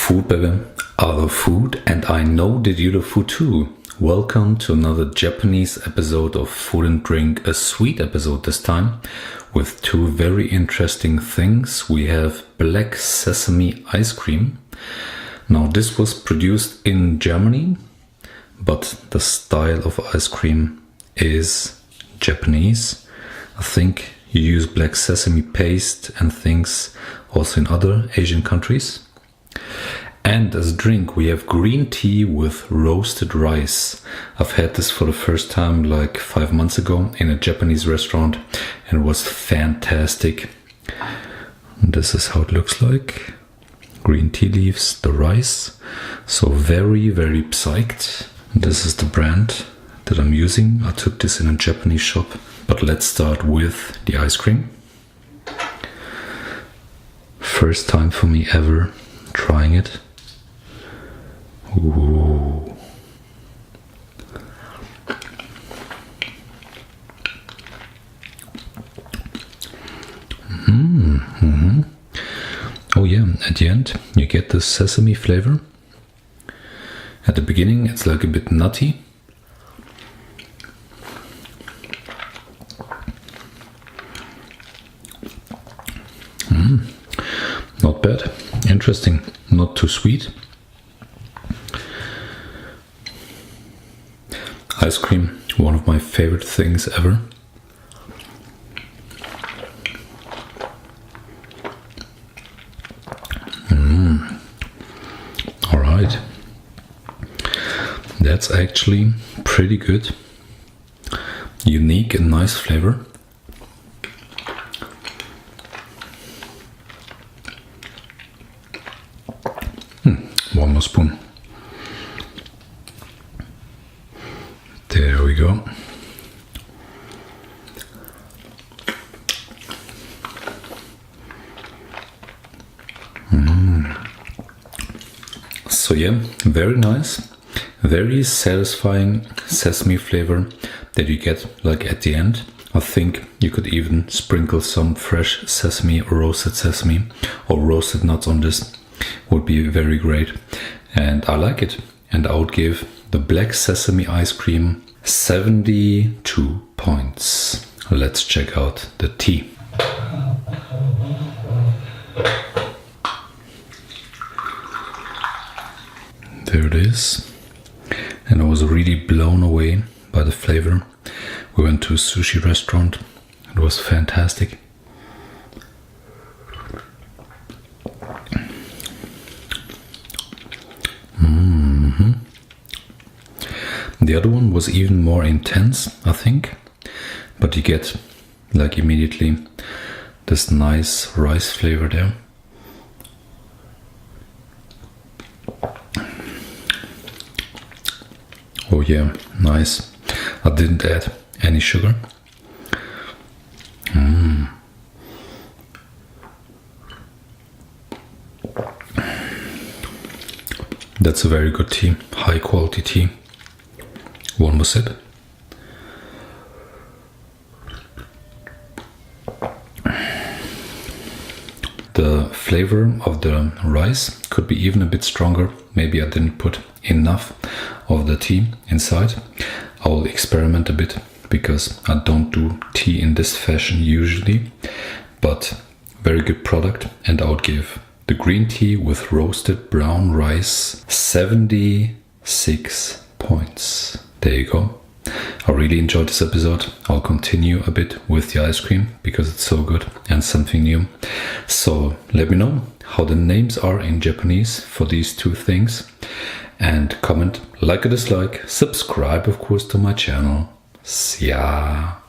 Food, baby. I love food, and I know that you love food too. Welcome to another Japanese episode of Food and Drink, a sweet episode this time, with two very interesting things. We have black sesame ice cream. Now, this was produced in Germany, but the style of ice cream is Japanese. I think you use black sesame paste and things also in other Asian countries. And as a drink, we have green tea with roasted rice. I've had this for the first time like 5 months ago in a Japanese restaurant, and it was fantastic. This is how it looks like. Green tea leaves, the rice. So very, very psyched. This is the brand that I'm using. I took this in a Japanese shop. But let's start with the ice cream. First time for me ever trying it. Ooh. Mm-hmm. Oh yeah, at the end you get the sesame flavor. At the beginning it's like a bit nutty. Not bad, interesting, not too sweet. Ice cream, one of my favorite things ever. All right, that's actually pretty good. Unique and nice flavor. One more spoon. There we go. So yeah, very nice, very satisfying sesame flavor that you get like at the end. I think you could even sprinkle some fresh sesame or roasted sesame or roasted nuts on this. Would be very great, and I like it, and I would give the black sesame ice cream 72 points. Let's check out the tea. There it is, and I was really blown away by the flavor. We went to a sushi restaurant. It was fantastic. The other one was even more intense, I think, but you get like immediately this nice rice flavor there. Oh yeah, nice. I didn't add any sugar. That's a very good tea, high quality tea. One more sip. The flavor of the rice could be even a bit stronger. Maybe I didn't put enough of the tea inside. I will experiment a bit because I don't do tea in this fashion usually. But very good product, and I would give the green tea with roasted brown rice 76 points. There you go. I really enjoyed this episode. I'll continue a bit with the ice cream because it's so good and something new. So let me know how the names are in Japanese for these two things. And comment, like or dislike, subscribe of course to my channel. See ya.